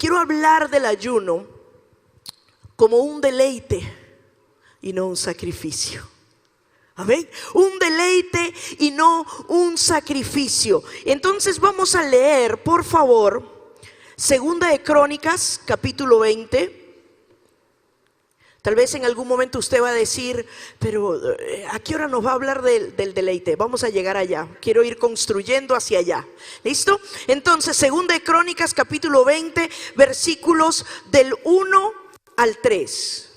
quiero hablar del ayuno como un deleite y no un sacrificio. Amén. Un deleite y no un sacrificio. Entonces vamos a leer, por favor, Segunda de Crónicas, capítulo 20. Tal vez en algún momento usted va a decir, pero ¿a qué hora nos va a hablar del deleite? Vamos a llegar allá. Quiero ir construyendo hacia allá. ¿Listo? Entonces, Segunda de Crónicas, capítulo 20, versículos del 1 al 3.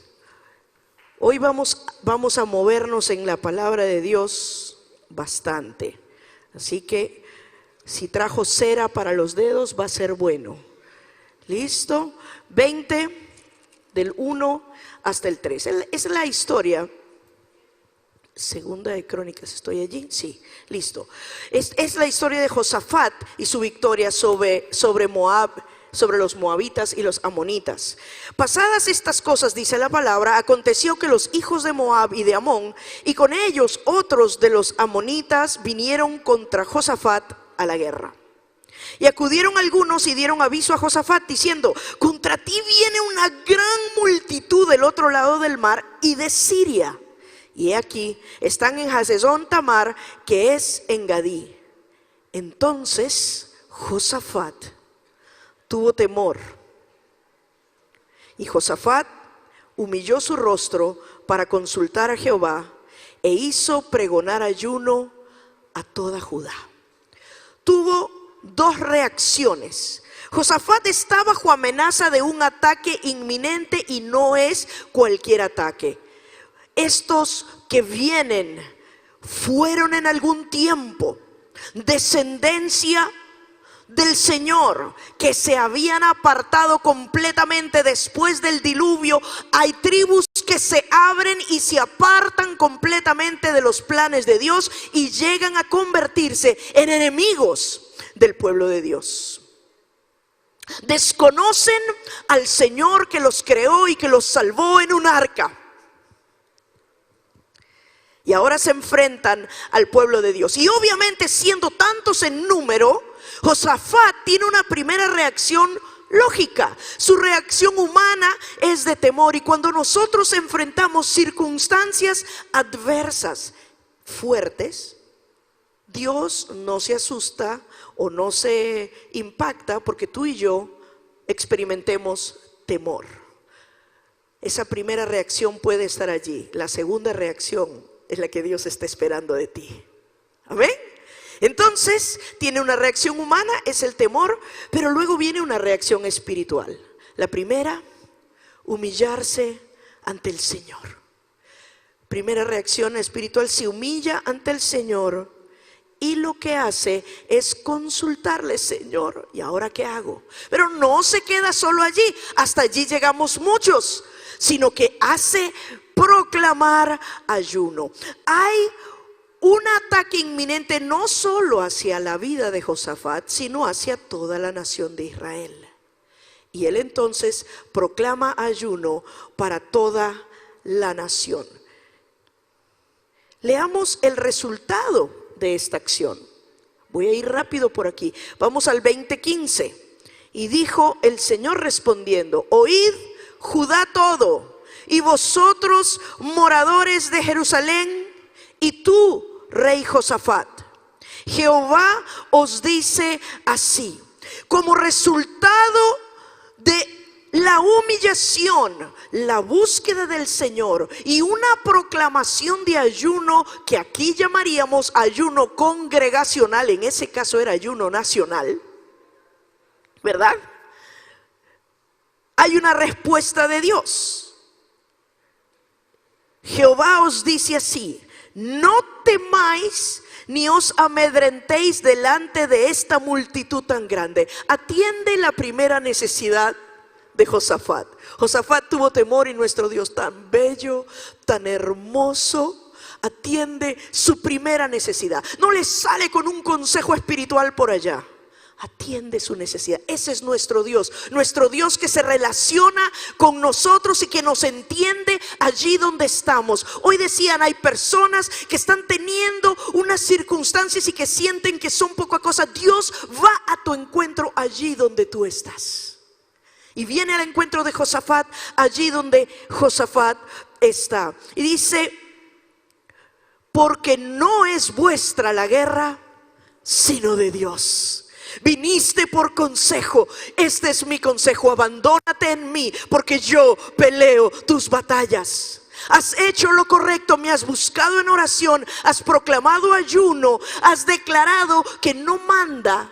Hoy vamos a movernos en la palabra de Dios bastante. Así que si trajo cera para los dedos va a ser bueno. ¿Listo? 20 del 1 hasta el 3. Es la historia. Segunda de Crónicas, ¿estoy allí? Sí, listo. Es la historia de Josafat y su victoria sobre Moab, sobre los moabitas y los amonitas. Pasadas estas cosas, dice la palabra, aconteció que los hijos de Moab y de Amón, y con ellos otros de los amonitas, vinieron contra Josafat a la guerra. Y acudieron algunos y dieron aviso a Josafat diciendo: contra ti viene una gran multitud del otro lado del mar y de Siria. Y he aquí, están en Hazezón Tamar, que es en Gadí. Entonces Josafat tuvo temor, y Josafat humilló su rostro para consultar a Jehová, e hizo pregonar ayuno a toda Judá. Tuvo dos reacciones. Josafat está bajo amenaza de un ataque inminente, y no es cualquier ataque. Estos que vienen fueron en algún tiempo descendencia del Señor, que se habían apartado completamente después del diluvio. Hay tribus que se abren y se apartan completamente de los planes de Dios y llegan a convertirse en enemigos del pueblo de Dios. Desconocen al Señor que los creó y que los salvó en un arca, y ahora se enfrentan al pueblo de Dios. Y obviamente, siendo tantos en número, Josafat tiene una primera reacción lógica. Su reacción humana es de temor. Y cuando nosotros enfrentamos circunstancias adversas, fuertes, Dios no se asusta o no se impacta porque tú y yo experimentemos temor. Esa primera reacción puede estar allí. La segunda reacción es la que Dios está esperando de ti. Amén. Entonces tiene una reacción humana, es el temor, pero luego viene una reacción espiritual. La primera, humillarse ante el Señor. Primera reacción espiritual, se humilla ante el Señor, y lo que hace es consultarle: Señor, ¿y ahora qué hago? Pero no se queda solo allí, hasta allí llegamos muchos, sino que hace proclamar ayuno. Hay un ataque inminente no solo hacia la vida de Josafat, sino hacia toda la nación de Israel. Y él entonces proclama ayuno para toda la nación. Leamos el resultado de esta acción. Voy a ir rápido por aquí. Vamos al 20:15. Y dijo el Señor respondiendo: oíd, Judá todo, y vosotros moradores de Jerusalén, y tú, rey Josafat, Jehová os dice así: como resultado de la humillación, la búsqueda del Señor y una proclamación de ayuno, que aquí llamaríamos ayuno congregacional, en ese caso era ayuno nacional, ¿verdad? Hay una respuesta de Dios. Jehová os dice así: no temáis ni os amedrentéis delante de esta multitud tan grande. Atiende la primera necesidad de Josafat. Josafat tuvo temor, y nuestro Dios, tan bello, tan hermoso, atiende su primera necesidad. No le sale con un consejo espiritual por allá. Atiende su necesidad. Ese es nuestro Dios que se relaciona con nosotros y que nos entiende allí donde estamos. Hoy decían, hay personas que están teniendo unas circunstancias y que sienten que son poca cosa. Dios va a tu encuentro allí donde tú estás. Y viene al encuentro de Josafat, allí donde Josafat está. Y dice: porque no es vuestra la guerra, sino de Dios. Viniste por consejo, este es mi consejo: abandónate en mí, porque yo peleo tus batallas. Has hecho lo correcto, me has buscado en oración, has proclamado ayuno, has declarado que no manda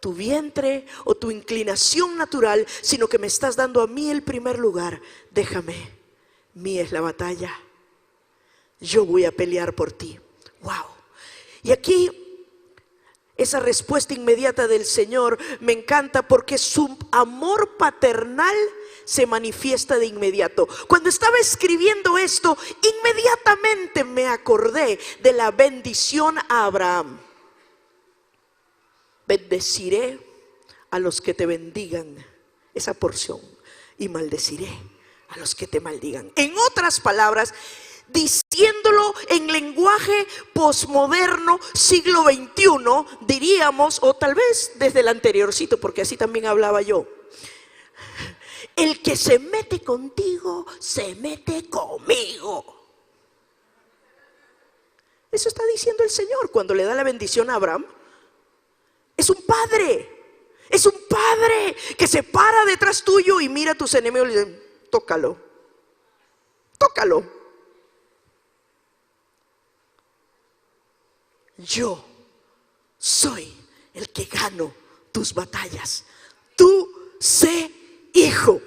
tu vientre o tu inclinación natural, sino que me estás dando a mí el primer lugar. Déjame, mía es la batalla, yo voy a pelear por ti. Wow. Y aquí esa respuesta inmediata del Señor me encanta, porque su amor paternal se manifiesta de inmediato. Cuando estaba escribiendo esto, inmediatamente me acordé de la bendición a Abraham. Bendeciré a los que te bendigan, esa porción, y maldeciré a los que te maldigan. En otras palabras, diciéndolo en lenguaje posmoderno, siglo XXI, diríamos, o tal vez desde el anteriorcito, porque así también hablaba yo: el que se mete contigo, se mete conmigo. Eso está diciendo el Señor cuando le da la bendición a Abraham. Es un padre, es un padre que se para detrás tuyo y mira a tus enemigos y le dice: tócalo, tócalo. Yo soy el que gano tus batallas. Tú sé hijo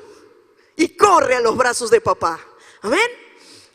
y corre a los brazos de papá. Amén.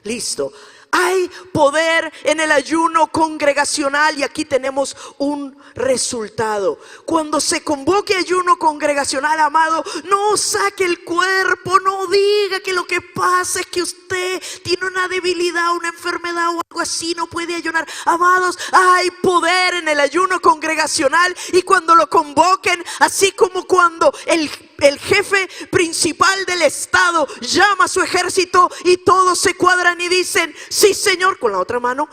Listo. Hay poder en el ayuno congregacional, y aquí tenemos un resultado. Cuando se convoque ayuno congregacional, amado, no saque el cuerpo, no diga que lo que pasa es que usted tiene una debilidad, una enfermedad o algo así, no puede ayunar. Amados, hay poder en el ayuno congregacional, y cuando lo convoquen, así como cuando el jefe principal del estado llama a su ejército y todos se cuadran y dicen: sí, Señor, con la otra mano,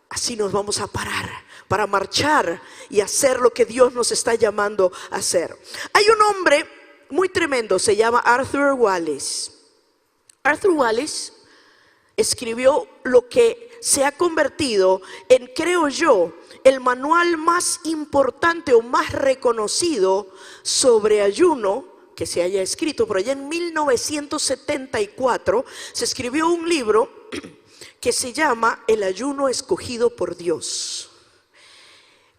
así nos vamos a parar para marchar y hacer lo que Dios nos está llamando a hacer. Hay un hombre muy tremendo, se llama Arthur Wallis. Arthur Wallis escribió lo que se ha convertido en, creo yo, el manual más importante o más reconocido sobre ayuno que se haya escrito. Por allá en 1974 se escribió un libro que se llama El ayuno escogido por Dios.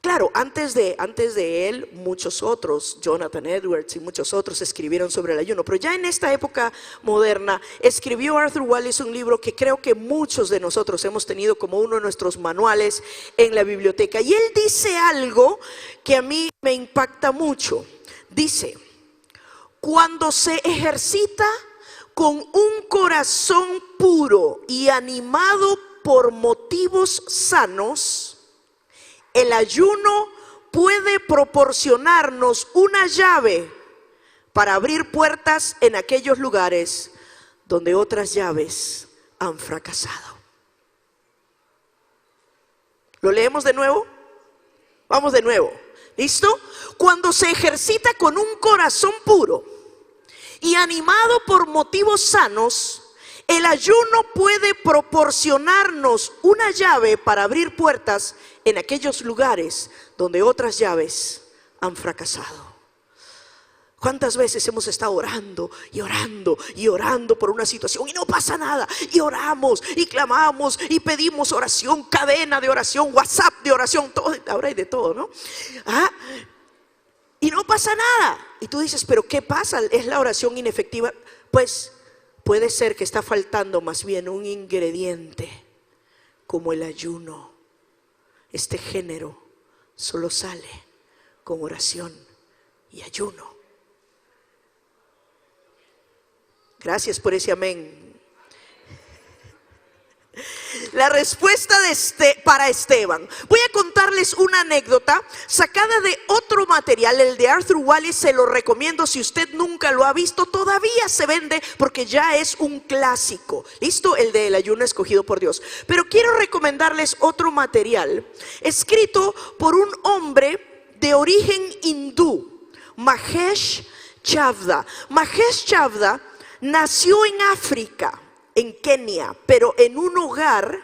Claro, antes de él, muchos otros, Jonathan Edwards y muchos otros, escribieron sobre el ayuno. Pero ya en esta época moderna, escribió Arthur Wallis un libro que creo que muchos de nosotros hemos tenido como uno de nuestros manuales en la biblioteca. Y él dice algo que a mí me impacta mucho. Dice: cuando se ejercita con un corazón puro y animado por motivos sanos, el ayuno puede proporcionarnos una llave para abrir puertas en aquellos lugares donde otras llaves han fracasado. ¿Lo leemos de nuevo? Vamos de nuevo. ¿Listo? Cuando se ejercita con un corazón puro y animado por motivos sanos, el ayuno puede proporcionarnos una llave para abrir puertas en aquellos lugares donde otras llaves han fracasado. ¿Cuántas veces hemos estado orando y orando y orando por una situación y no pasa nada? Y oramos y clamamos y pedimos oración, cadena de oración, WhatsApp de oración, todo, ahora hay de todo, ¿no? Y no pasa nada. Y tú dices: ¿pero qué pasa? ¿Es la oración inefectiva? Pues puede ser que está faltando más bien un ingrediente como el ayuno. Este género solo sale con oración y ayuno. Gracias por ese amén. La respuesta para Esteban. Voy a contarles una anécdota sacada de otro material, el de Arthur Wallis. Se lo recomiendo si usted nunca lo ha visto. Todavía se vende porque ya es un clásico. ¿Listo? El de El ayuno escogido por Dios. Pero quiero recomendarles otro material escrito por un hombre de origen hindú, Mahesh Chavda. Mahesh Chavda nació en África, en Kenia, pero en un hogar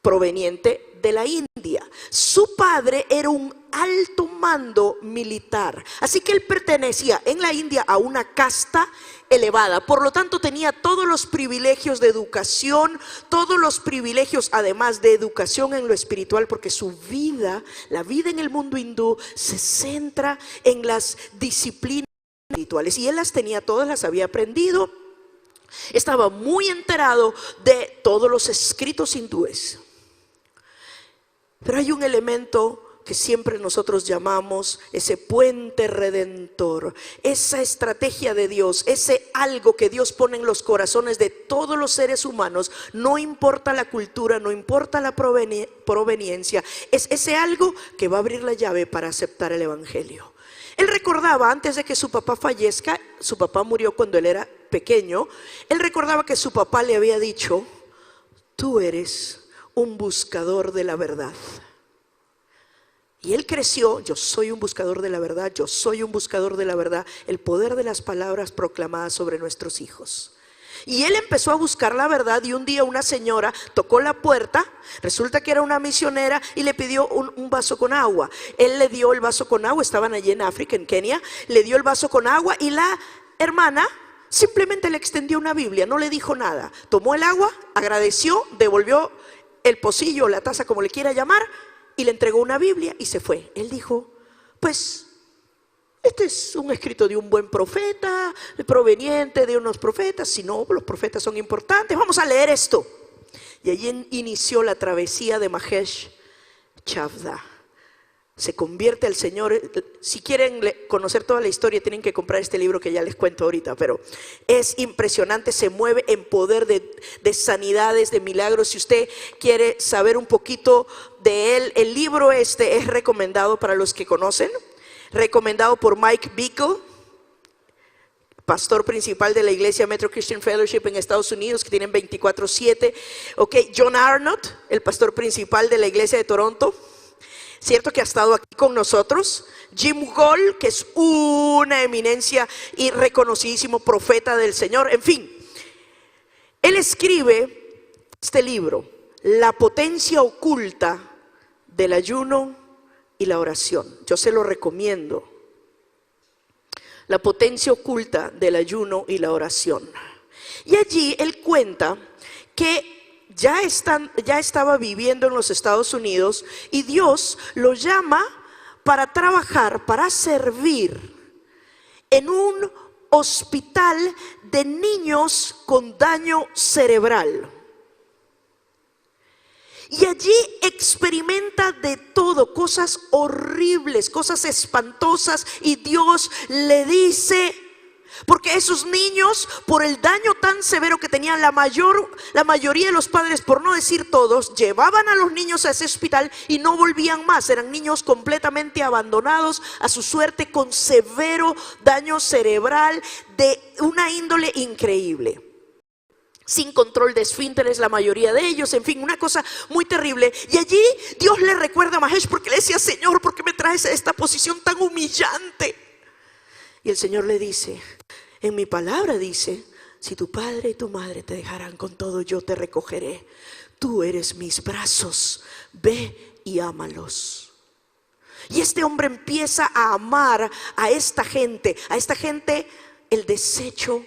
proveniente de la India. Su padre era un alto mando militar, así que él pertenecía en la India a una casta elevada, por lo tanto tenía todos los privilegios de educación, todos los privilegios además de educación en lo espiritual, porque su vida, la vida en el mundo hindú, se centra en las disciplinas espirituales, y él las tenía todas, las había aprendido, estaba muy enterado de todos los escritos hindúes. Pero hay un elemento que siempre nosotros llamamos ese puente redentor, esa estrategia de Dios, ese algo que Dios pone en los corazones de todos los seres humanos, no importa la cultura, no importa la proveniencia, es ese algo que va a abrir la llave para aceptar el evangelio. Él recordaba, antes de que su papá fallezca, su papá murió cuando él era pequeño, él recordaba que su papá le había dicho: tú eres un buscador de la verdad. Y él creció: yo soy un buscador de la verdad, yo soy un buscador de la verdad. El poder de las palabras proclamadas sobre nuestros hijos. Y él empezó a buscar la verdad, y un día una señora tocó la puerta, resulta que era una misionera, y le pidió un vaso con agua. Él le dio el vaso con agua, estaban allí en África, en Kenia, le dio el vaso con agua, y la hermana simplemente le extendió una Biblia, no le dijo nada. Tomó el agua, agradeció, devolvió el pocillo, la taza, como le quiera llamar, y le entregó una Biblia y se fue. Él dijo: pues este es un escrito de un buen profeta, proveniente de unos profetas. Si no, los profetas son importantes, vamos a leer esto. Y allí inició la travesía de Mahesh Chavda. Se convierte al Señor. Si quieren conocer toda la historia, tienen que comprar este libro que ya les cuento ahorita, pero es impresionante, se mueve en poder de sanidades, de milagros. Si usted quiere saber un poquito de él, el libro este es recomendado para los que conocen, recomendado por Mike Bickle, pastor principal de la iglesia Metro Christian Fellowship en Estados Unidos, que tienen 24/7. John Arnott, el pastor principal de la iglesia de Toronto, cierto, que ha estado aquí con nosotros. Jim Goll, que es una eminencia y reconocidísimo profeta del Señor. En fin, él escribe este libro, La potencia oculta del ayuno y la oración. Yo se lo recomiendo. La potencia oculta del ayuno y la oración. Y allí él cuenta que ya estaba viviendo en los Estados Unidos, y Dios lo llama para trabajar, para servir en un hospital de niños con daño cerebral. Y allí experimenta de todo, cosas horribles, cosas espantosas, y Dios le dice, porque esos niños, por el daño tan severo que tenían, la mayoría de los padres, por no decir todos, llevaban a los niños a ese hospital y no volvían más. Eran niños completamente abandonados a su suerte, con severo daño cerebral de una índole increíble, sin control de esfínteres la mayoría de ellos, en fin, una cosa muy terrible. Y allí Dios le recuerda a Mahesh, porque le decía: Señor, ¿por qué me traes a esta posición tan humillante? Y el Señor le dice: en mi palabra dice, si tu padre y tu madre te dejarán, con todo yo te recogeré. Tú eres mis brazos, ve y ámalos. Y este hombre empieza a amar a esta gente, el desecho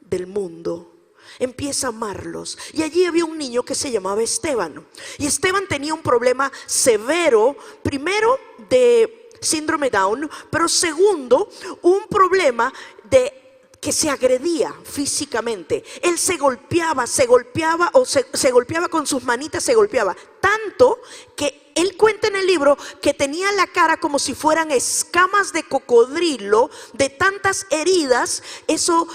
del mundo. Empieza a amarlos. Y allí había un niño que se llamaba Esteban. Y Esteban tenía un problema severo, primero de síndrome Down, pero segundo, un problema de que se agredía físicamente. Él se golpeaba con sus manitas, se golpeaba tanto que él cuenta en el libro que tenía la cara como si fueran escamas de cocodrilo, de tantas heridas. Eso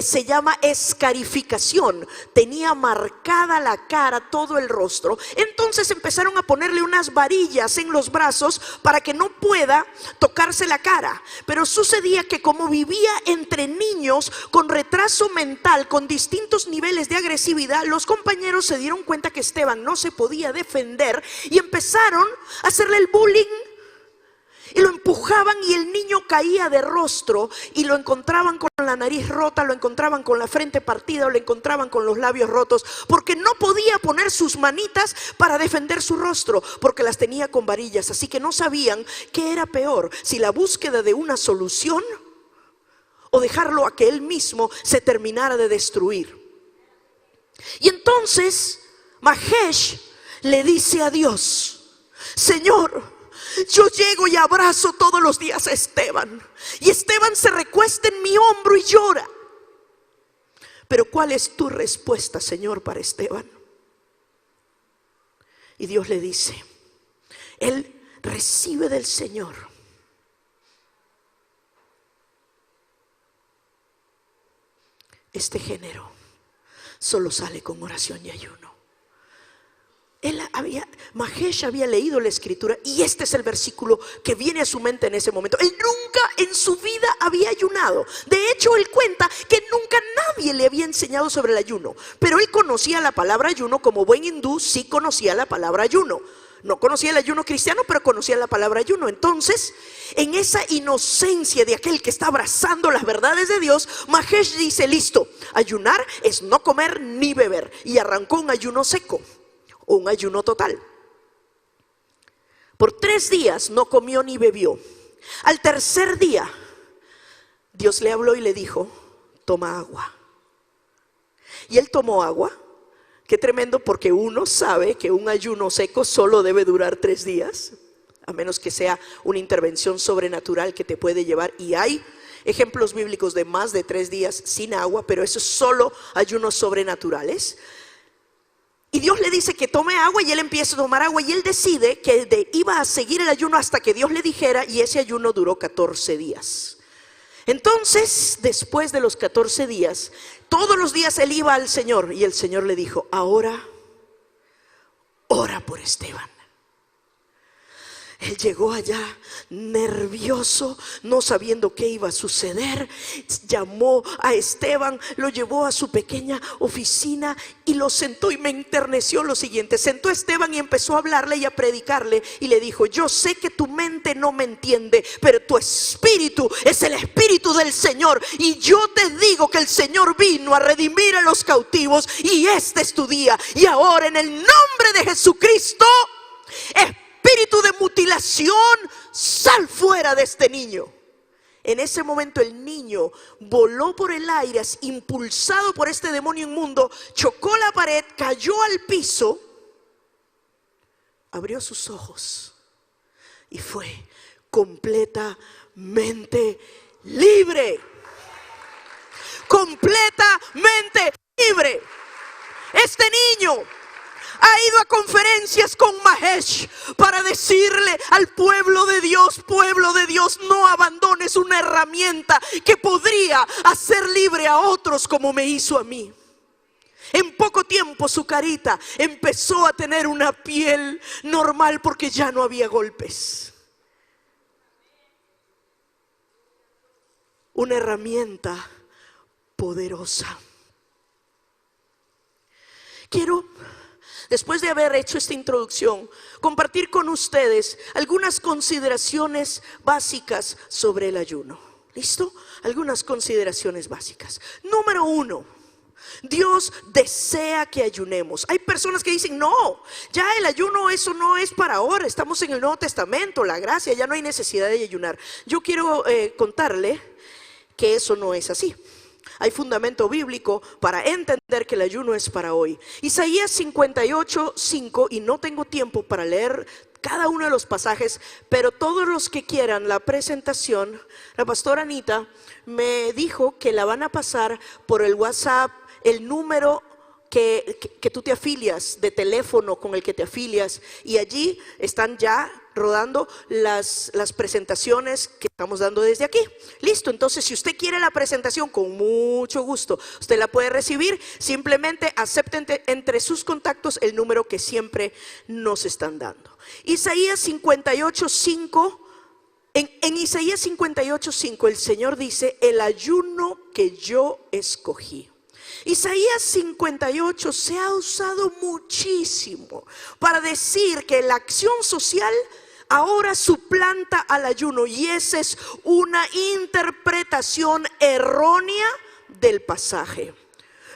se llama escarificación. Tenía marcada la cara, todo el rostro. Entonces empezaron a ponerle unas varillas en los brazos para que no pueda tocarse la cara. Pero sucedía que, como vivía entre niños con retraso mental, con distintos niveles de agresividad, los compañeros se dieron cuenta que Esteban no se podía defender y empezaron a hacerle el bullying. Y lo empujaban y el niño caía de rostro y lo encontraban con la nariz rota, lo encontraban con la frente partida o lo encontraban con los labios rotos, porque no podía poner sus manitas para defender su rostro, porque las tenía con varillas. Así que no sabían qué era peor, si la búsqueda de una solución o dejarlo a que él mismo se terminara de destruir. Y entonces Mahesh le dice a Dios: Señor, yo llego y abrazo todos los días a Esteban, y Esteban se recuesta en mi hombro y llora. Pero ¿cuál es tu respuesta, Señor, para Esteban? Y Dios le dice: él recibe del Señor este género, solo sale con oración y ayuno. Mahesh había leído la escritura y este es el versículo que viene a su mente en ese momento. Él nunca en su vida había ayunado. De hecho, él cuenta que nunca nadie le había enseñado sobre el ayuno. Pero él conocía la palabra ayuno, como buen hindú sí conocía la palabra ayuno. No conocía el ayuno cristiano, pero conocía la palabra ayuno. Entonces, en esa inocencia de aquel que está abrazando las verdades de Dios, Mahesh dice: listo, ayunar es no comer ni beber. Y arrancó un ayuno seco, un ayuno total. Por 3 días no comió ni bebió. Al tercer día, Dios le habló y le dijo: toma agua. Y él tomó agua. Qué tremendo, porque uno sabe que un ayuno seco solo debe durar 3 días, a menos que sea una intervención sobrenatural que te puede llevar. Y hay ejemplos bíblicos de más de 3 días sin agua, pero eso es solo ayunos sobrenaturales. Y Dios le dice que tome agua y él empieza a tomar agua y él decide que iba a seguir el ayuno hasta que Dios le dijera, y ese ayuno duró 14 días. Entonces, después de los 14 días, todos los días él iba al Señor y el Señor le dijo: ahora ora por Esteban. Él llegó allá nervioso, no sabiendo qué iba a suceder. Llamó a Esteban, lo llevó a su pequeña oficina y lo sentó, y me enterneció lo siguiente. Sentó a Esteban y empezó a hablarle y a predicarle y le dijo: yo sé que tu mente no me entiende, pero tu espíritu es el espíritu del Señor, y yo te digo que el Señor vino a redimir a los cautivos, y este es tu día. Y ahora, en el nombre de Jesucristo, espíritu de mutilación, sal fuera de este niño. En ese momento el niño voló por el aire, impulsado por este demonio inmundo, chocó la pared, cayó al piso, abrió sus ojos y fue completamente libre. Completamente libre. Este niño ha ido a conferencias con Mahesh para decirle al pueblo de Dios: no abandones una herramienta que podría hacer libre a otros como me hizo a mí. En poco tiempo su carita empezó a tener una piel normal porque ya no había golpes. Una herramienta poderosa. Quiero, después de haber hecho esta introducción, compartir con ustedes algunas consideraciones básicas sobre el ayuno. ¿Listo? Algunas consideraciones básicas. Número 1, Dios desea que ayunemos. Hay personas que dicen: no, ya el ayuno, eso no es para ahora, estamos en el Nuevo Testamento, la gracia, ya no hay necesidad de ayunar. Yo quiero contarle que eso no es así. Hay fundamento bíblico para entender que el ayuno es para hoy. Isaías 58:5, y no tengo tiempo para leer cada uno de los pasajes, pero todos los que quieran la presentación, la pastora Anita me dijo que la van a pasar por el WhatsApp, el número que tú te afilias, de teléfono con el que te afilias, y allí están ya rodando las presentaciones que estamos dando desde aquí. Listo, entonces si usted quiere la presentación, con mucho gusto usted la puede recibir. Simplemente acepten entre sus contactos el número que siempre nos están dando. Isaías 58:5. En Isaías 58:5 el Señor dice: el ayuno que yo escogí. Isaías 58 se ha usado muchísimo para decir que la acción social ahora suplanta al ayuno, y esa es una interpretación errónea del pasaje.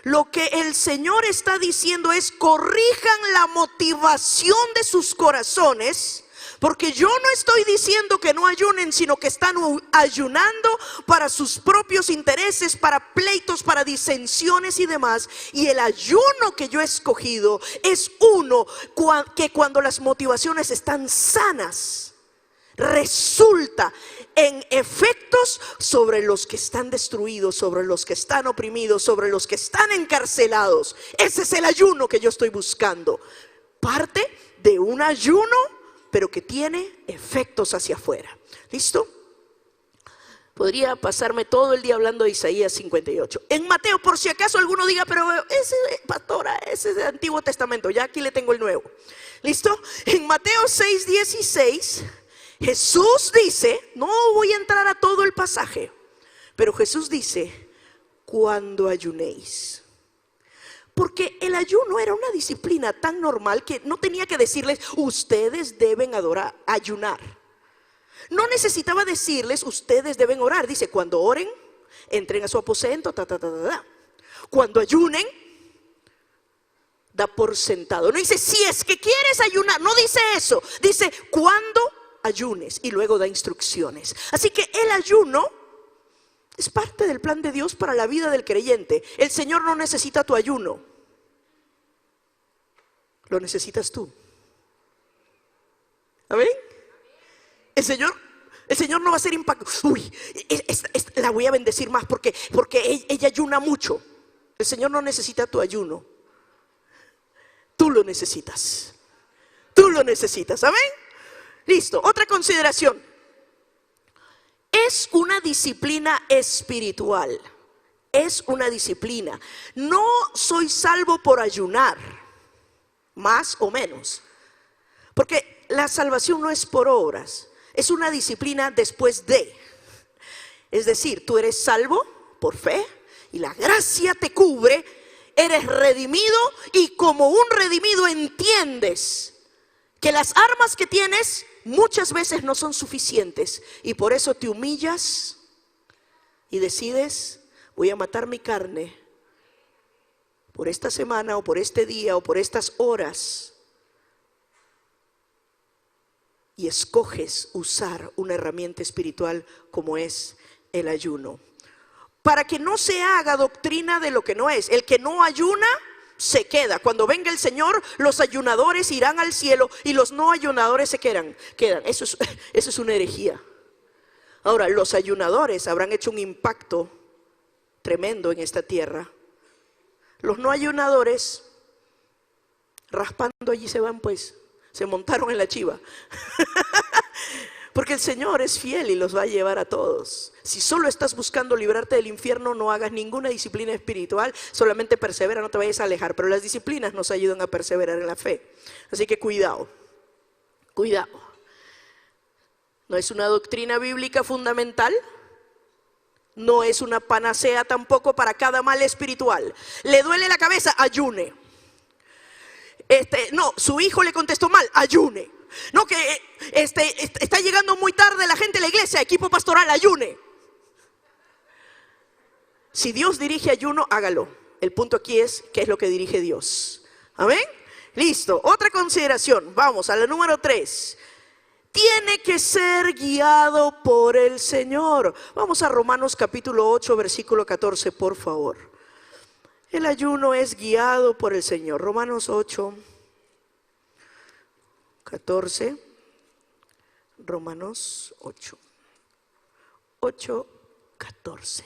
Lo que el Señor está diciendo es: corrijan la motivación de sus corazones, porque yo no estoy diciendo que no ayunen, sino que están ayunando para sus propios intereses, para pleitos, para disensiones y demás. Y el ayuno que yo he escogido es uno que, cuando las motivaciones están sanas, resulta en efectos sobre los que están destruidos, sobre los que están oprimidos, sobre los que están encarcelados. Ese es el ayuno que yo estoy buscando. Parte de un ayuno, pero que tiene efectos hacia afuera. ¿Listo? Podría pasarme todo el día hablando de Isaías 58. En Mateo, por si acaso alguno diga: pero ese, pastora, ese es del Antiguo Testamento. Ya aquí le tengo el nuevo. ¿Listo? En Mateo 6:16, Jesús dice, no voy a entrar a todo el pasaje, pero Jesús dice: cuando ayunéis. Porque el ayuno era una disciplina tan normal que no tenía que decirles: ustedes deben ayunar. No necesitaba decirles: ustedes deben orar. Dice: cuando oren, entren a su aposento, Cuando ayunen, da por sentado. No dice: si es que quieres ayunar. No dice eso. Dice: cuando ayunes. Y luego da instrucciones. Así que el ayuno es parte del plan de Dios para la vida del creyente. El Señor no necesita tu ayuno, lo necesitas tú. ¿Amén? El Señor no va a ser impacto. Uy, la voy a bendecir más porque ella ayuna mucho. El Señor no necesita tu ayuno. Tú lo necesitas. Tú lo necesitas. ¿Amén? Listo. Otra consideración. Es una disciplina espiritual. Es una disciplina. No soy salvo por ayunar, más o menos. Porque la salvación no es por obras. Es una disciplina después de. Es decir, tú eres salvo por fe y la gracia te cubre. Eres redimido y como un redimido entiendes que las armas que tienes muchas veces no son suficientes, y por eso te humillas y decides: voy a matar mi carne por esta semana o por este día o por estas horas, y escoges usar una herramienta espiritual como es el ayuno, para que no se haga doctrina de lo que no es. El que no ayuna se queda. Cuando venga el Señor, los ayunadores irán al cielo y los no ayunadores se quedan. Eso es una herejía. Ahora, los ayunadores habrán hecho un impacto tremendo en esta tierra. Los no ayunadores, raspando allí se van, pues, se montaron en la chiva. Porque el Señor es fiel y los va a llevar a todos. Si solo estás buscando librarte del infierno, no hagas ninguna disciplina espiritual. Solamente persevera, no te vayas a alejar. Pero las disciplinas nos ayudan a perseverar en la fe. Así que cuidado, cuidado. No es una doctrina bíblica fundamental. No es una panacea tampoco para cada mal espiritual. ¿Le duele la cabeza? Ayune. No, su hijo le contestó mal, ayune. No, que está llegando muy tarde la gente a la iglesia, equipo pastoral, ayune. Si Dios dirige ayuno, hágalo. El punto aquí es: ¿qué es lo que dirige Dios? ¿Amén? Listo. Otra consideración. Vamos a la número 3. Tiene que ser guiado por el Señor. Vamos a Romanos capítulo 8, versículo 14, por favor. El ayuno es guiado por el Señor. Romanos 8, 14. Romanos 8, 14.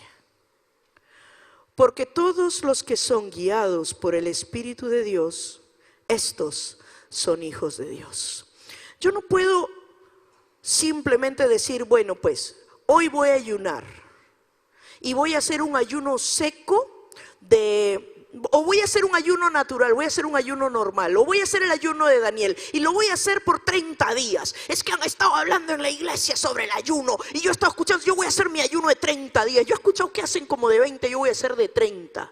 Porque todos los que son guiados por el Espíritu de Dios, estos son hijos de Dios. Yo no puedo simplemente decir: bueno, pues hoy voy a ayunar y voy a hacer un ayuno seco o voy a hacer un ayuno natural, voy a hacer un ayuno normal, o voy a hacer el ayuno de Daniel y lo voy a hacer por 30 días. Es que han estado hablando en la iglesia sobre el ayuno y yo he estado escuchando: yo voy a hacer mi ayuno de 30 días. Yo he escuchado que hacen como de 20, yo voy a hacer de 30.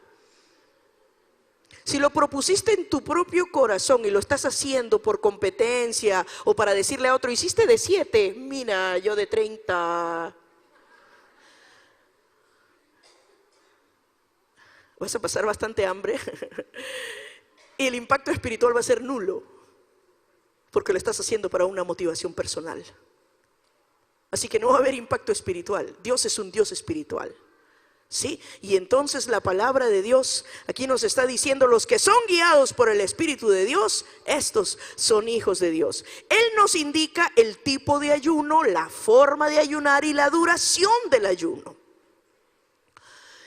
Si lo propusiste en tu propio corazón y lo estás haciendo por competencia o para decirle a otro, hiciste de 7, mira, yo de 30. Vas a pasar bastante hambre y el impacto espiritual va a ser nulo, porque lo estás haciendo para una motivación personal. Así que no va a haber impacto espiritual. Dios es un Dios espiritual. ¿Sí? Y entonces la palabra de Dios aquí nos está diciendo: los que son guiados por el Espíritu de Dios, estos son hijos de Dios. Él nos indica el tipo de ayuno, la forma de ayunar y la duración del ayuno.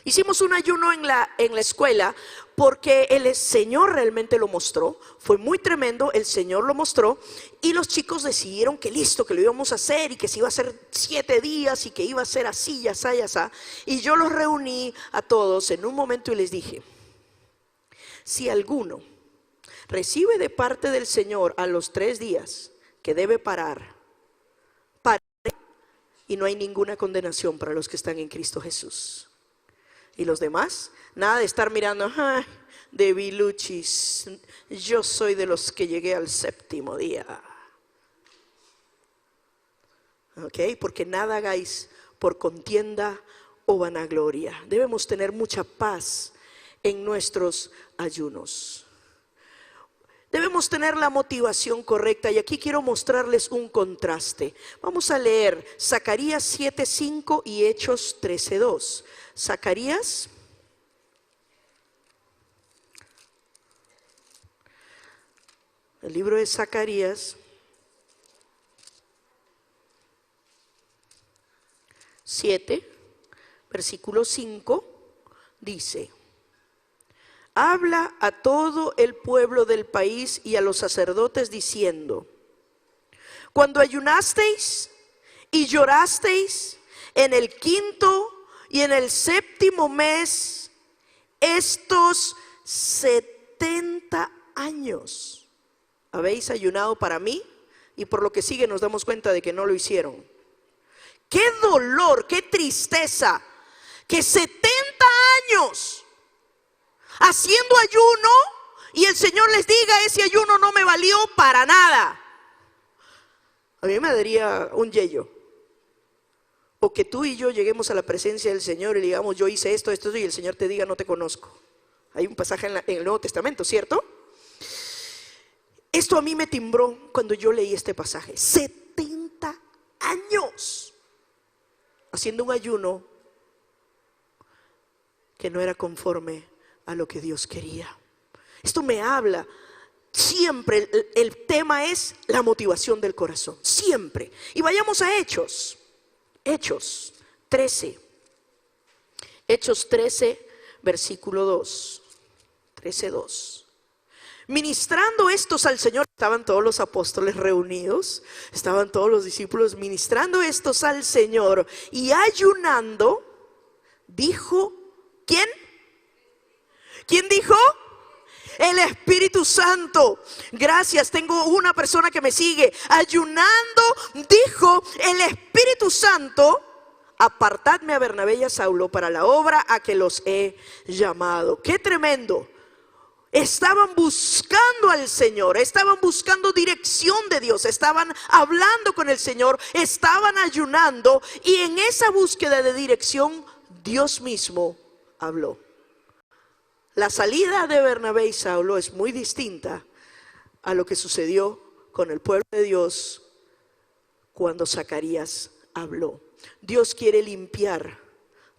Hicimos un ayuno en la escuela porque el Señor realmente lo mostró. Fue muy tremendo, el Señor lo mostró. Y los chicos decidieron que listo, que lo íbamos a hacer y que se iba a hacer 7 días y que iba a ser así, ya así, ya así. Y yo los reuní a todos en un momento y les dije: si alguno recibe de parte del Señor a los 3 días que debe parar, pare, y no hay ninguna condenación para los que están en Cristo Jesús. Y los demás, nada de estar mirando, ay, debiluchis, yo soy de los que llegué al 7º día. ¿Ok? Porque nada hagáis por contienda o vanagloria. Debemos tener mucha paz en nuestros ayunos. Debemos tener la motivación correcta, y aquí quiero mostrarles un contraste. Vamos a leer Zacarías 7:5 y Hechos 13:2. Zacarías, el libro de Zacarías 7, versículo 5, dice: habla a todo el pueblo del país y a los sacerdotes diciendo: cuando ayunasteis y llorasteis en el 5º y en el 7º mes, estos 70 años, habéis ayunado para mí. Y por lo que sigue nos damos cuenta de que no lo hicieron. Qué dolor, qué tristeza, que 70 años haciendo ayuno y el Señor les diga: ese ayuno no me valió para nada. A mí me daría un yello. O que tú y yo lleguemos a la presencia del Señor y le digamos: yo hice esto, esto, y el Señor te diga: no te conozco. Hay un pasaje en el Nuevo Testamento, ¿cierto? Esto a mí me timbró cuando yo leí este pasaje. 70 años haciendo un ayuno que no era conforme a lo que Dios quería. Esto me habla. Siempre el tema es la motivación del corazón, siempre. Y vayamos a Hechos 13. Hechos 13, versículo 2. 13:2. Ministrando estos al Señor, estaban todos los apóstoles reunidos, estaban todos los discípulos ministrando estos al Señor y ayunando, dijo, ¿quién? ¿Quién dijo? El Espíritu Santo. Gracias, tengo una persona que me sigue. Ayunando, dijo el Espíritu Santo: apartadme a Bernabé y a Saulo para la obra a que los he llamado. ¡Qué tremendo! Estaban buscando al Señor, estaban buscando dirección de Dios, estaban hablando con el Señor, estaban ayunando, y en esa búsqueda de dirección Dios mismo habló. La salida de Bernabé y Saulo es muy distinta a lo que sucedió con el pueblo de Dios cuando Zacarías habló. Dios quiere limpiar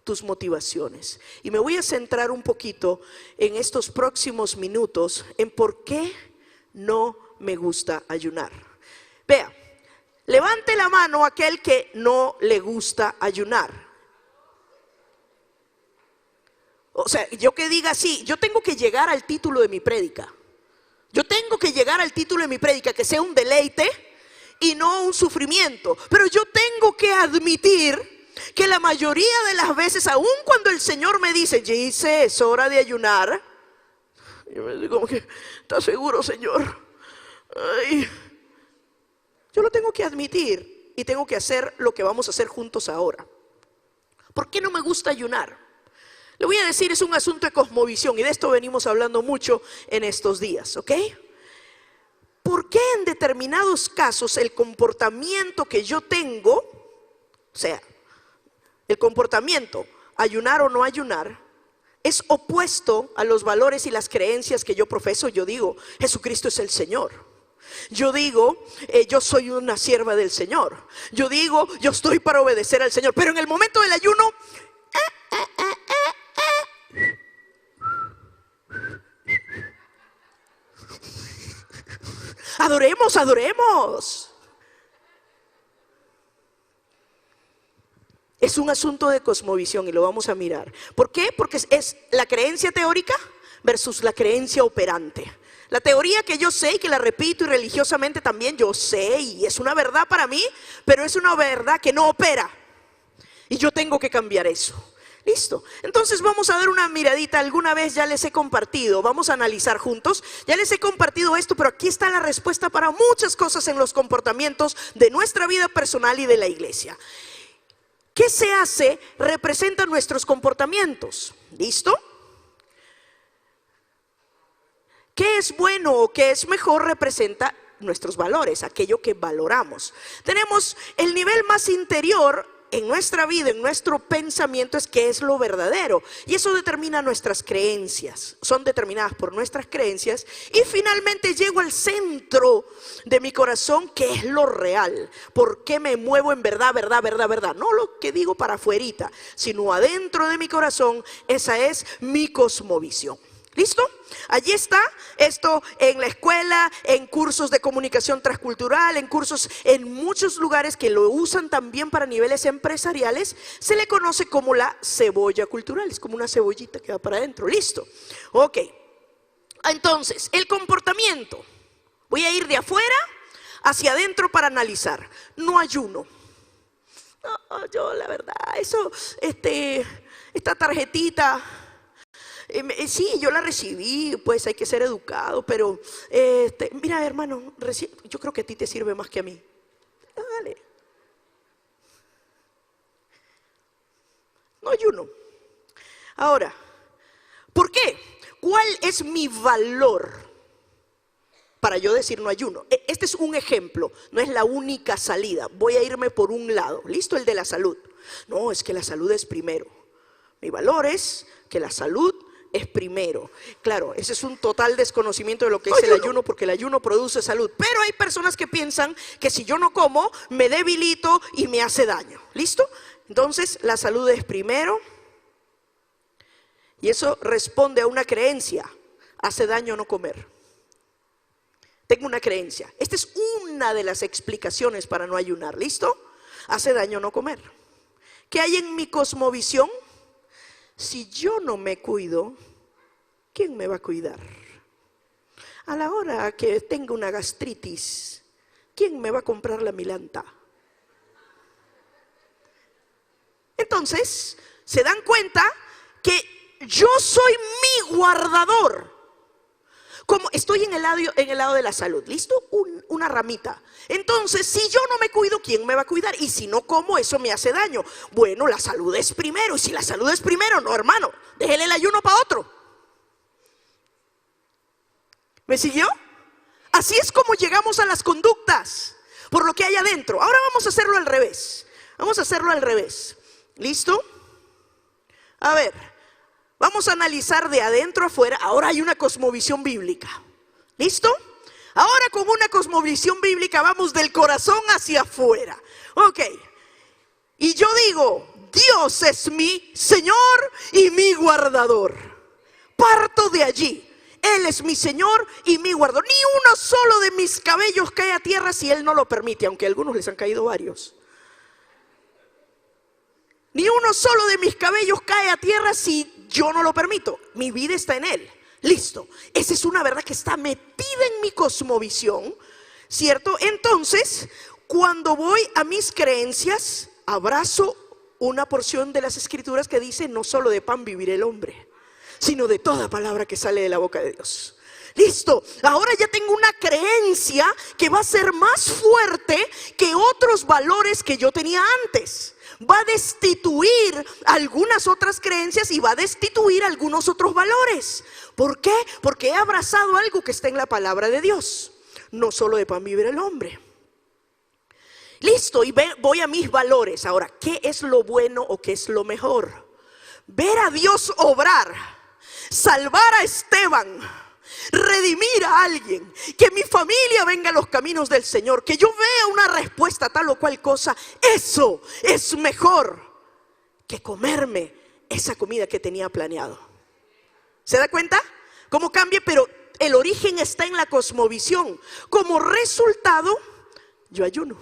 tus motivaciones. Y me voy a centrar un poquito en estos próximos minutos en por qué no me gusta ayunar. Vea, levante la mano aquel que no le gusta ayunar. O sea, yo que diga así, yo tengo que llegar al título de mi prédica. Yo tengo que llegar al título de mi prédica, que sea un deleite y no un sufrimiento. Pero yo tengo que admitir que la mayoría de las veces, aun cuando el Señor me dice: Gise, es hora de ayunar, yo me digo, ¿estás seguro, Señor? Ay. Yo lo tengo que admitir y tengo que hacer lo que vamos a hacer juntos ahora. ¿Por qué no me gusta ayunar? Le voy a decir, es un asunto de cosmovisión y de esto venimos hablando mucho en estos días, ¿ok? ¿Por qué en determinados casos el comportamiento que yo tengo, o sea, el comportamiento, ayunar o no ayunar, es opuesto a los valores y las creencias que yo profeso? Yo digo, Jesucristo es el Señor. Yo digo, yo soy una sierva del Señor. Yo digo, yo estoy para obedecer al Señor. Pero en el momento del ayuno, adoremos, adoremos. Es un asunto de cosmovisión y lo vamos a mirar. ¿Por qué? Porque es la creencia teórica versus la creencia operante. La teoría que yo sé y que la repito y religiosamente también yo sé y es una verdad para mí, pero es una verdad que no opera. Y yo tengo que cambiar eso. Listo. Entonces vamos a dar una miradita. Alguna vez ya les he compartido, vamos a analizar juntos. Ya les he compartido esto, pero aquí está la respuesta para muchas cosas en los comportamientos de nuestra vida personal y de la iglesia. ¿Qué se hace? Representa nuestros comportamientos. ¿Listo? ¿Qué es bueno o qué es mejor? Representa nuestros valores, aquello que valoramos. Tenemos el nivel más interior en nuestra vida, en nuestro pensamiento, es qué es lo verdadero. Y eso determina nuestras creencias. Son determinadas por nuestras creencias. Y finalmente llego al centro de mi corazón, que es lo real. ¿Por qué me muevo en verdad, verdad, verdad, verdad? No lo que digo para afuerita, sino adentro de mi corazón. Esa es mi cosmovisión. ¿Listo? Allí está esto en la escuela, en cursos de comunicación transcultural, en cursos en muchos lugares que lo usan también para niveles empresariales. Se le conoce como la cebolla cultural, es como una cebollita que va para adentro. ¿Listo? Ok. Entonces, el comportamiento. Voy a ir de afuera hacia adentro para analizar. No ayuno. No, yo la verdad, eso, esta tarjetita... Sí, yo la recibí, pues hay que ser educado, pero mira, hermano, yo creo que a ti te sirve más que a mí. Dale. No ayuno. Ahora, ¿por qué? ¿Cuál es mi valor para yo decir no ayuno? Este es un ejemplo, no es la única salida. Voy a irme por un lado. ¿Listo? El de la salud. No, es que la salud es primero. Mi valor es que la salud es primero. Claro, ese es un total desconocimiento de lo que es el ayuno, porque el ayuno produce salud. Pero hay personas que piensan que si yo no como, me debilito y me hace daño. ¿Listo? Entonces, la salud es primero. Y eso responde a una creencia. Hace daño no comer. Tengo una creencia. Esta es una de las explicaciones para no ayunar. ¿Listo? Hace daño no comer. ¿Qué hay en mi cosmovisión? Si yo no me cuido, ¿quién me va a cuidar? A la hora que tenga una gastritis, ¿quién me va a comprar la Milanta? Entonces, se dan cuenta que yo soy mi guardador. Como estoy en el lado de la salud, ¿listo? Una ramita. Entonces, si yo no me cuido, ¿quién me va a cuidar? Y si no como, eso me hace daño. Bueno, la salud es primero. Y si la salud es primero, no, hermano, déjele el ayuno para otro. ¿Me siguió? Así es como llegamos a las conductas, por lo que hay adentro. Ahora vamos a hacerlo al revés. Vamos a hacerlo al revés. ¿Listo? A ver. Vamos a analizar de adentro a afuera. Ahora hay una cosmovisión bíblica. ¿Listo? Ahora con una cosmovisión bíblica vamos del corazón hacia afuera. Ok. Y yo digo, Dios es mi Señor y mi guardador. Parto de allí. Él es mi Señor y mi guardador. Ni uno solo de mis cabellos cae a tierra si Él no lo permite, aunque a algunos les han caído varios. Ni uno solo de mis cabellos cae a tierra si yo no lo permito. Mi vida está en Él. Listo. Esa es una verdad que está metida en mi cosmovisión, ¿cierto? Entonces, cuando voy a mis creencias, abrazo una porción de las escrituras que dice: no solo de pan vivirá el hombre, sino de toda palabra que sale de la boca de Dios. Listo, ahora ya tengo una creencia que va a ser más fuerte que otros valores que yo tenía antes. va a destituir algunas otras creencias y va a destituir algunos otros valores. ¿Por qué? Porque he abrazado algo que está en la palabra de Dios. No solo de pan vivirá el hombre. Listo, y voy a mis valores. Ahora, ¿qué es lo bueno o qué es lo mejor? Ver a Dios obrar, salvar a Esteban, redimir a alguien, que mi familia venga a los caminos del Señor, que yo vea una respuesta a tal o cual cosa. Eso es mejor que comerme esa comida que tenía planeado. ¿Se da cuenta? ¿Cómo cambia? Pero el origen está en la cosmovisión. Como resultado, yo ayuno.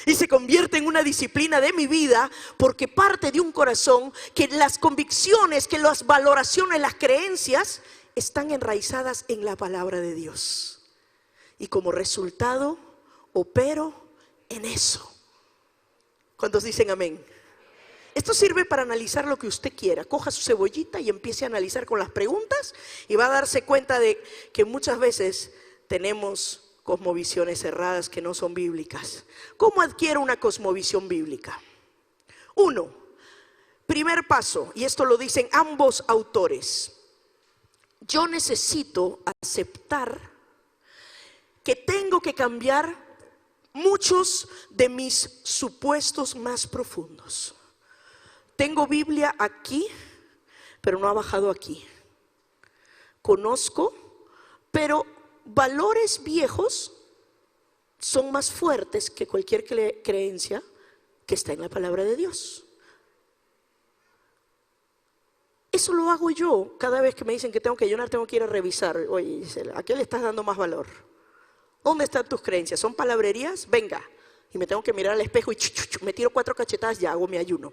Y se convierte en una disciplina de mi vida, porque parte de un corazón que las convicciones, que las valoraciones, las creencias están enraizadas en la palabra de Dios. Y como resultado, opero en eso. ¿Cuántos dicen amén? Esto sirve para analizar lo que usted quiera. Coja su cebollita y empiece a analizar con las preguntas, y va a darse cuenta de que muchas veces tenemos cosmovisiones erradas que no son bíblicas. ¿Cómo adquiero una cosmovisión bíblica? 1. Primer paso, y esto lo dicen ambos autores. Yo necesito aceptar que tengo que cambiar muchos de mis supuestos más profundos. Tengo Biblia aquí, pero no ha bajado aquí. Conozco, pero valores viejos son más fuertes que cualquier creencia que está en la palabra de Dios. Eso lo hago yo cada vez que me dicen que tengo que ayunar, tengo que ir a revisar. Oye, Gisela, ¿a qué le estás dando más valor? ¿Dónde están tus creencias? ¿Son palabrerías? Venga. Y me tengo que mirar al espejo y me tiro 4 cachetadas, ya hago mi ayuno.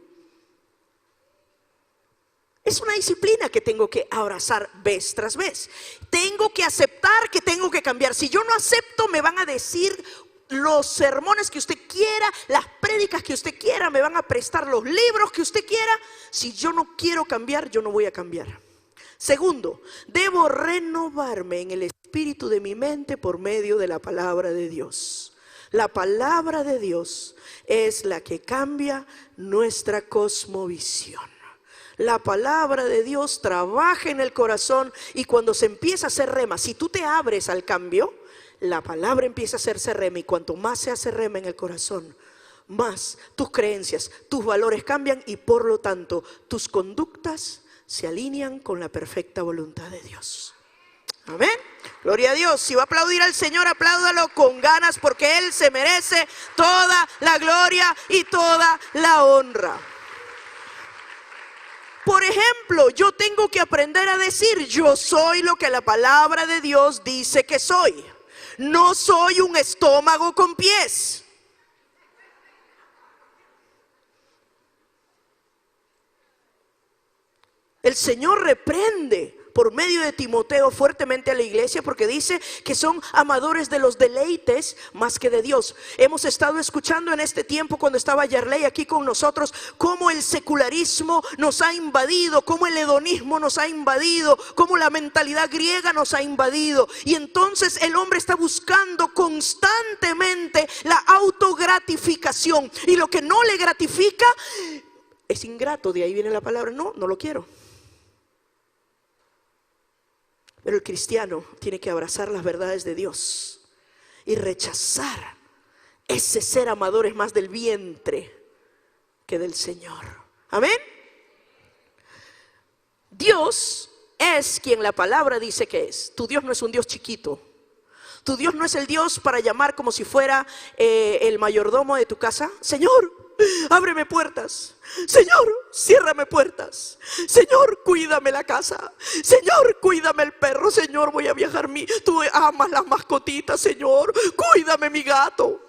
Es una disciplina que tengo que abrazar vez tras vez. Tengo que aceptar que tengo que cambiar. Si yo no acepto, me van a decir los sermones que usted quiera, las prédicas que usted quiera, me van a prestar los libros que usted quiera. Si yo no quiero cambiar, yo no voy a cambiar. Segundo, debo renovarme en el espíritu de mi mente por medio de la palabra de Dios. La palabra de Dios es la que cambia nuestra cosmovisión. La palabra de Dios trabaja en el corazón, y cuando se empieza a hacer rema, si tú te abres al cambio, la palabra empieza a hacerse rema, y cuanto más se hace rema en el corazón, más tus creencias, tus valores cambian, y por lo tanto tus conductas se alinean con la perfecta voluntad de Dios. Amén. Gloria a Dios. Si va a aplaudir al Señor, apláudalo con ganas, porque Él se merece toda la gloria y toda la honra. Por ejemplo, yo tengo que aprender a decir: yo soy lo que la palabra de Dios dice que soy. No soy un estómago con pies. El Señor reprende por medio de Timoteo fuertemente a la iglesia, porque dice que son amadores de los deleites más que de Dios. Hemos estado escuchando en este tiempo, cuando estaba Yarley aquí con nosotros, cómo el secularismo nos ha invadido, cómo el hedonismo nos ha invadido, cómo la mentalidad griega nos ha invadido. Y entonces el hombre está buscando constantemente la autogratificación, y lo que no le gratifica es ingrato. De ahí viene la palabra: no lo quiero. Pero el cristiano tiene que abrazar las verdades de Dios y rechazar ese ser amadores más del vientre que del Señor. Amén. Dios es quien la palabra dice que es. Tu Dios no es un Dios chiquito. Tu Dios no es el Dios para llamar como si fuera el mayordomo de tu casa. Señor, ábreme puertas. Señor, ciérrame puertas. Señor, cuídame la casa. Señor, cuídame el perro. Señor, voy a viajar. Tú amas las mascotitas, Señor. Cuídame mi gato.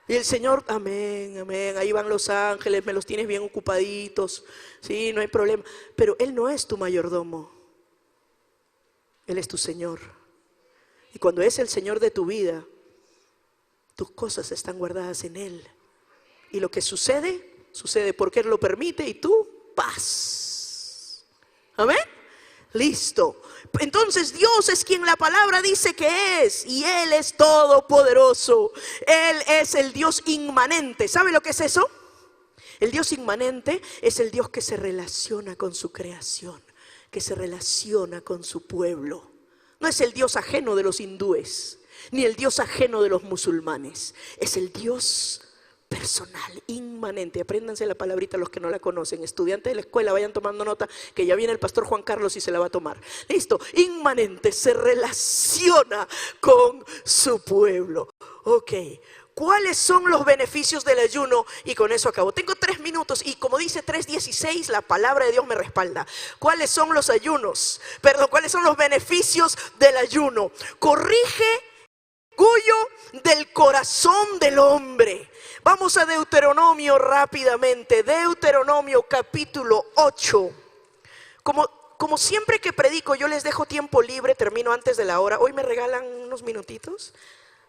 Y el Señor: amén, amén. Ahí van los ángeles, me los tienes bien ocupaditos. Sí, no hay problema. Pero Él no es tu mayordomo. Él es tu Señor. Y cuando es el Señor de tu vida, tus cosas están guardadas en Él. Y lo que sucede, sucede porque Él lo permite, y tú, paz. Amén. Listo. Entonces Dios es quien la palabra dice que es, y Él es todopoderoso. Él es el Dios inmanente. ¿Sabe lo que es eso? El Dios inmanente es el Dios que se relaciona con su creación, que se relaciona con su pueblo. No es el Dios ajeno de los hindúes, ni el Dios ajeno de los musulmanes. Es el Dios personal, inmanente. Apréndanse la palabrita los que no la conocen. Estudiantes de la escuela, vayan tomando nota, que ya viene el pastor Juan Carlos y se la va a tomar. Listo, inmanente, se relaciona con su pueblo. Ok, ¿cuáles son los beneficios del ayuno? Y con eso acabo. Tengo 3 minutos y como dice 3:16, la palabra de Dios me respalda. ¿Cuáles son los ayunos? Perdón, ¿cuáles son los beneficios del ayuno? Corrige el orgullo del corazón del hombre. Vamos a Deuteronomio rápidamente. Deuteronomio capítulo 8. Como siempre que predico, yo les dejo tiempo libre, termino antes de la hora. Hoy me regalan unos minutitos.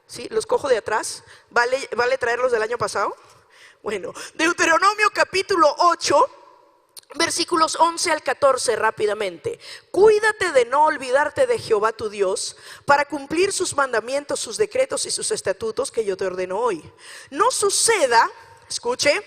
¿Sí? Los cojo de atrás. ¿Vale traerlos del año pasado? Bueno, Deuteronomio capítulo 8, versículos 11 al 14 rápidamente. Cuídate de no olvidarte de Jehová tu Dios para cumplir sus mandamientos, sus decretos y sus estatutos que yo te ordeno hoy. No suceda, escuche,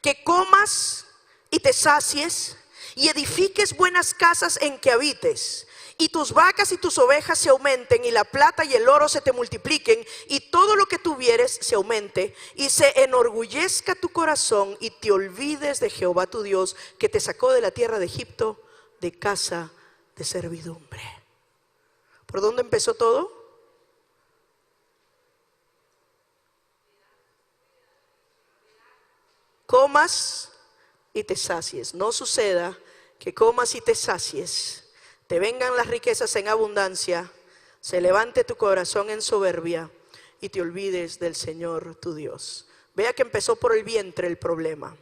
que comas y te sacies y edifiques buenas casas en que habites, y tus vacas y tus ovejas se aumenten, y la plata y el oro se te multipliquen, y todo lo que tuvieres se aumente, y se enorgullezca tu corazón, y te olvides de Jehová tu Dios, que te sacó de la tierra de Egipto, de casa de servidumbre. ¿Por dónde empezó todo? Comas y te sacies. No suceda que comas y te sacies, te vengan las riquezas en abundancia, se levante tu corazón en soberbia y te olvides del Señor tu Dios. Vea que empezó por el vientre el problema.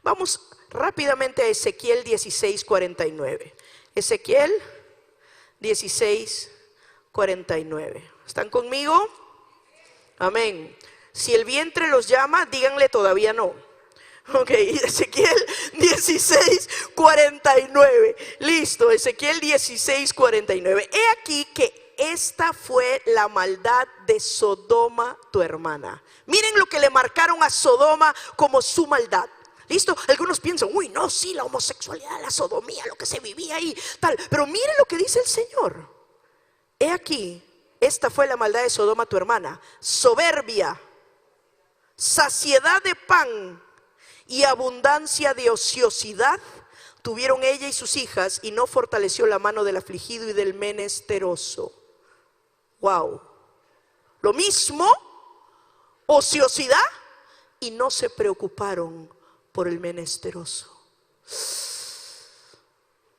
Vamos rápidamente a Ezequiel 16:49. Ezequiel 16:49. ¿Están conmigo? Amén. Si el vientre los llama, díganle todavía no. Ok, Ezequiel 16:49. Listo, Ezequiel 16:49. He aquí que esta fue la maldad de Sodoma, tu hermana. Miren lo que le marcaron a Sodoma como su maldad. ¿Listo? Algunos piensan, uy, no, sí, la homosexualidad, la sodomía, lo que se vivía ahí, tal. Pero miren lo que dice el Señor. He aquí, esta fue la maldad de Sodoma, tu hermana. Soberbia, saciedad de pan y abundancia de ociosidad tuvieron ella y sus hijas, y no fortaleció la mano del afligido y del menesteroso. Wow. Lo mismo, ociosidad, y no se preocuparon por el menesteroso.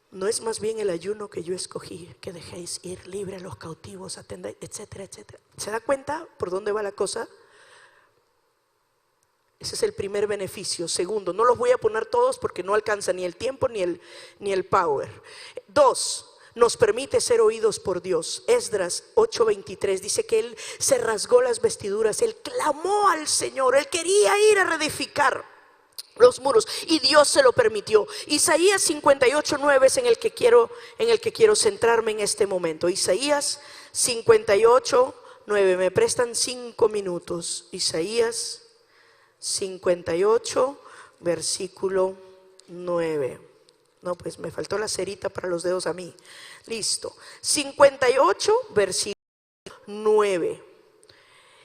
¿No es más bien el ayuno que yo escogí, que dejéis ir libre a los cautivos, atendáis, etcétera, etcétera? ¿Se da cuenta por dónde va la cosa? Ese es el primer beneficio. Segundo, no los voy a poner todos porque no alcanza ni el tiempo ni el power. 2, nos permite ser oídos por Dios. Esdras 8:23 dice que él se rasgó las vestiduras, él clamó al Señor, él quería ir a reedificar los muros y Dios se lo permitió. Isaías 58:9 es en el que quiero centrarme en este momento. Isaías 58:9. Me prestan 5 minutos. Isaías 58, versículo 9. No, pues me faltó la cerita para los dedos a mí. Listo. 58, versículo 9.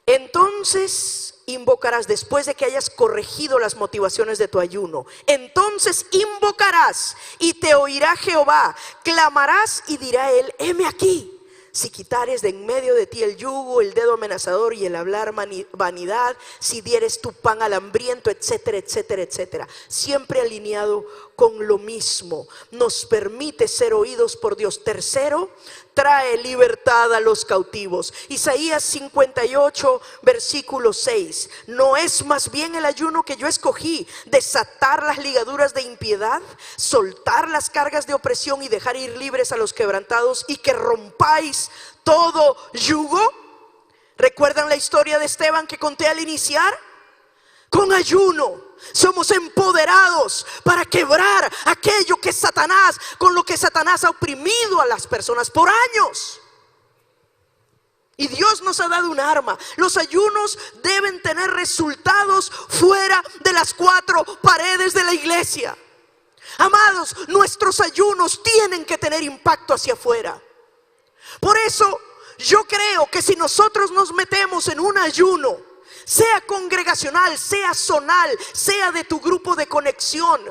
Entonces invocarás, después de que hayas corregido las motivaciones de tu ayuno, entonces invocarás y te oirá Jehová, clamarás y dirá él, heme aquí. Si quitares de en medio de ti el yugo, el dedo amenazador y el hablar vanidad, si dieres tu pan al hambriento, etcétera, etcétera, etcétera. Siempre alineado con lo mismo. Nos permite ser oídos por Dios. Tercero, trae libertad a los cautivos. Isaías 58, versículo 6. ¿No es más bien el ayuno que yo escogí, desatar las ligaduras de impiedad, soltar las cargas de opresión y dejar ir libres a los quebrantados, y que rompáis todo yugo? ¿Recuerdan la historia de Esteban que conté al iniciar? Con ayuno somos empoderados para quebrar aquello que Satanás, con lo que Satanás ha oprimido a las personas por años. Y Dios nos ha dado un arma. Los ayunos deben tener resultados fuera de las cuatro paredes de la iglesia. Amados, nuestros ayunos tienen que tener impacto hacia afuera. Por eso yo creo que si nosotros nos metemos en un ayuno, sea congregacional, sea zonal, sea de tu grupo de conexión,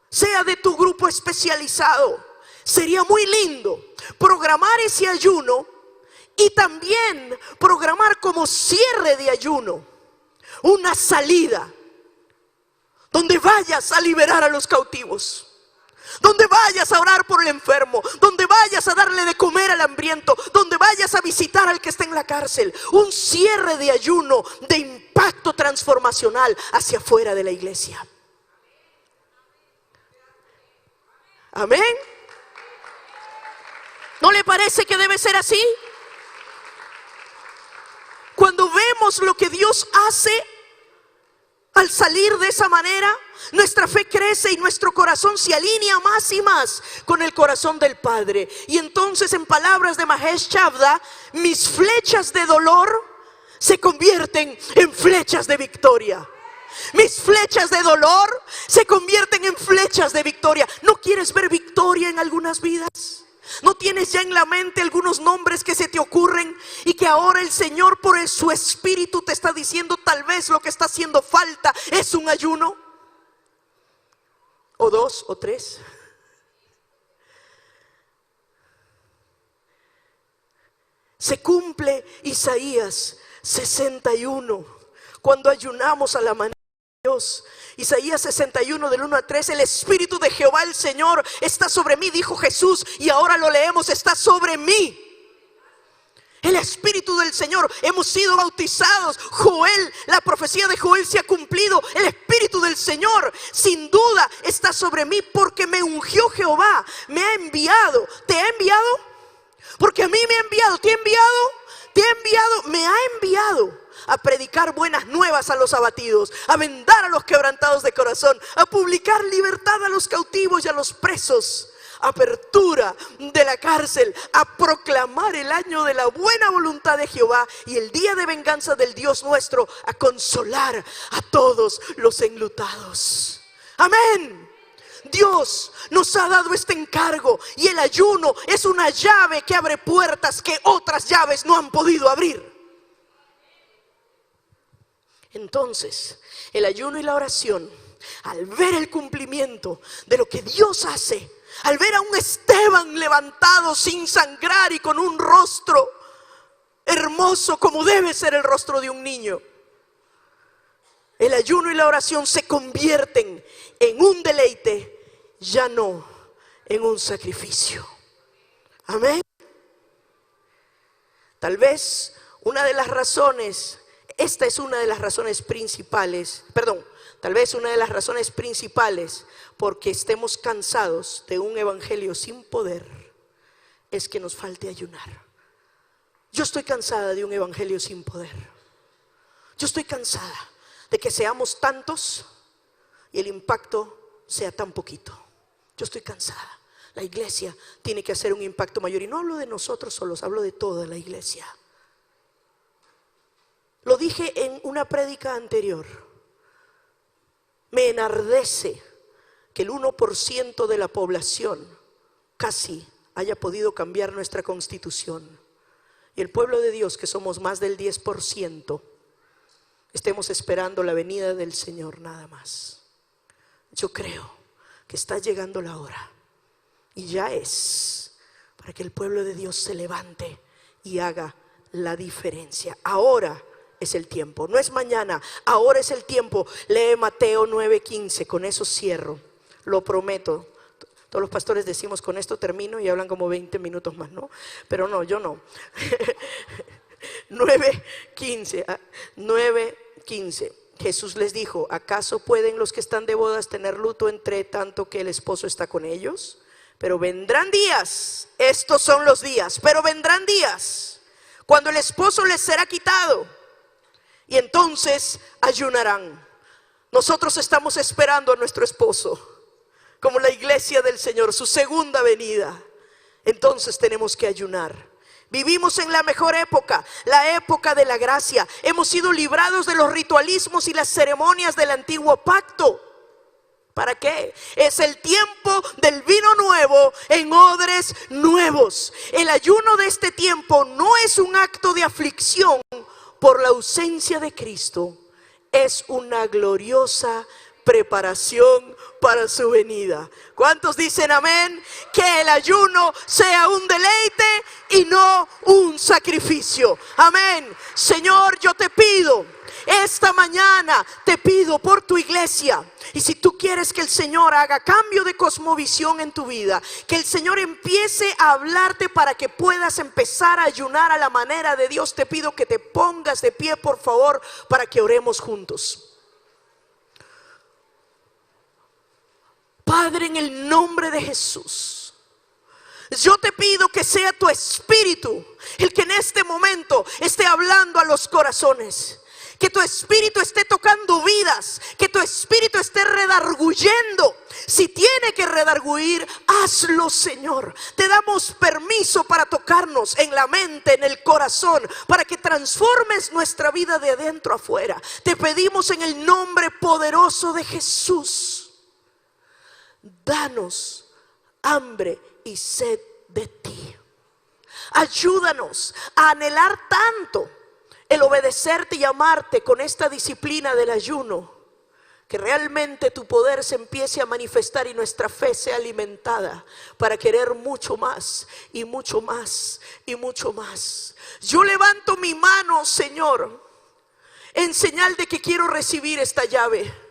sea de tu grupo especializado, sería muy lindo programar ese ayuno y también programar como cierre de ayuno una salida donde vayas a liberar a los cautivos, donde vayas a orar por el enfermo, donde vayas a darle de comer al hambriento, donde vayas a visitar al que está en la cárcel. Un cierre de ayuno de impacto transformacional hacia afuera de la iglesia. Amén. ¿No le parece que debe ser así? Cuando vemos lo que Dios hace al salir de esa manera, nuestra fe crece y nuestro corazón se alinea más y más con el corazón del Padre. Y entonces, en palabras de Mahesh Chavda, mis flechas de dolor se convierten en flechas de victoria. Mis flechas de dolor se convierten en flechas de victoria. ¿No quieres ver victoria en algunas vidas? ¿No tienes ya en la mente algunos nombres que se te ocurren y que ahora el Señor por su Espíritu te está diciendo tal vez lo que está haciendo falta es un ayuno? O dos o tres. Se cumple Isaías 61 cuando ayunamos a la manera de Dios. Isaías 61 del 1 al 3, el Espíritu de Jehová el Señor está sobre mí, dijo Jesús, y ahora lo leemos, está sobre mí. El Espíritu del Señor, hemos sido bautizados. Joel, la profecía de Joel se ha cumplido. El Espíritu del Señor sin duda está sobre mí porque me ungió Jehová, me ha enviado. ¿Te ha enviado? Porque a mí me ha enviado. ¿Te ha enviado? ¿Te ha enviado? Me ha enviado a predicar buenas nuevas a los abatidos, a vendar a los quebrantados de corazón, a publicar libertad a los cautivos y a los presos, apertura de la cárcel, a proclamar el año de la buena voluntad de Jehová y el día de venganza del Dios nuestro, a consolar a todos los enlutados. Amén. Dios nos ha dado este encargo y el ayuno es una llave que abre puertas que otras llaves no han podido abrir. Entonces, el ayuno y la oración, al ver el cumplimiento de lo que Dios hace, al ver a un Esteban levantado sin sangrar y con un rostro hermoso como debe ser el rostro de un niño, el ayuno y la oración se convierten en un deleite, ya no en un sacrificio. Amén. Tal vez una de las razones, esta es una de las razones principales, tal vez una de las razones principales porque estemos cansados de un evangelio sin poder, es que nos falte ayunar. Yo estoy cansada de un evangelio sin poder. Yo estoy cansada de que seamos tantos y el impacto sea tan poquito. Yo estoy cansada. La iglesia tiene que hacer un impacto mayor. Y no hablo de nosotros solos, hablo de toda la iglesia. Lo dije en una prédica anterior. Me enardece que el 1% de la población casi haya podido cambiar nuestra constitución. Y el pueblo de Dios, que somos más del 10%, estemos esperando la venida del Señor nada más. Yo creo que está llegando la hora, y ya es, para que el pueblo de Dios se levante y haga la diferencia. Ahora es el tiempo, no es mañana, ahora es el tiempo. Lee Mateo 9:15, con eso cierro, lo prometo. Todos los pastores decimos con esto termino y hablan como 20 minutos más, ¿no? Pero no, yo no. 9:15. Jesús les dijo: ¿acaso pueden los que están de bodas tener luto entre tanto que el esposo está con ellos? Pero vendrán días, estos son los días, pero vendrán días cuando el esposo les será quitado y entonces ayunarán. Nosotros estamos esperando a nuestro esposo, como la iglesia del Señor, su segunda venida. Entonces tenemos que ayunar. Vivimos en la mejor época, la época de la gracia. Hemos sido librados de los ritualismos y las ceremonias del antiguo pacto. ¿Para qué? Es el tiempo del vino nuevo en odres nuevos. El ayuno de este tiempo no es un acto de aflicción por la ausencia de Cristo. Es una gloriosa preparación para su venida. ¿Cuántos dicen amén? Que el ayuno sea un deleite y no un sacrificio. Amén. Señor, yo te pido, esta mañana te pido por tu iglesia. Y si tú quieres que el Señor haga cambio de cosmovisión en tu vida, que el Señor empiece a hablarte para que puedas empezar a ayunar a la manera de Dios, te pido que te pongas de pie, por favor, para que oremos juntos. Padre, en el nombre de Jesús, yo te pido que sea tu Espíritu el que en este momento esté hablando a los corazones. Que tu Espíritu esté tocando vidas, que tu Espíritu esté redarguyendo. Si tiene que redarguir, hazlo, Señor. Te damos permiso para tocarnos en la mente, en el corazón, para que transformes nuestra vida de adentro afuera. Te pedimos en el nombre poderoso de Jesús. Danos hambre y sed de ti. Ayúdanos a anhelar tanto el obedecerte y amarte con esta disciplina del ayuno, que realmente tu poder se empiece a manifestar y nuestra fe sea alimentada para querer mucho más y mucho más y mucho más. Yo levanto mi mano, Señor, en señal de que quiero recibir esta llave.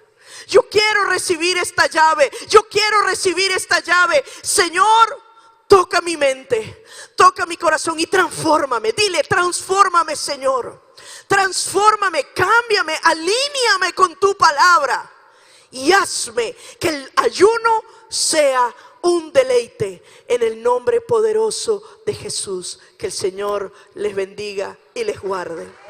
Yo quiero recibir esta llave. Yo quiero recibir esta llave. Señor, toca mi mente, toca mi corazón y transfórmame. Dile, transfórmame, Señor. Transfórmame, cámbiame, alíñame con tu palabra. Y hazme que el ayuno sea un deleite en el nombre poderoso de Jesús. Que el Señor les bendiga y les guarde.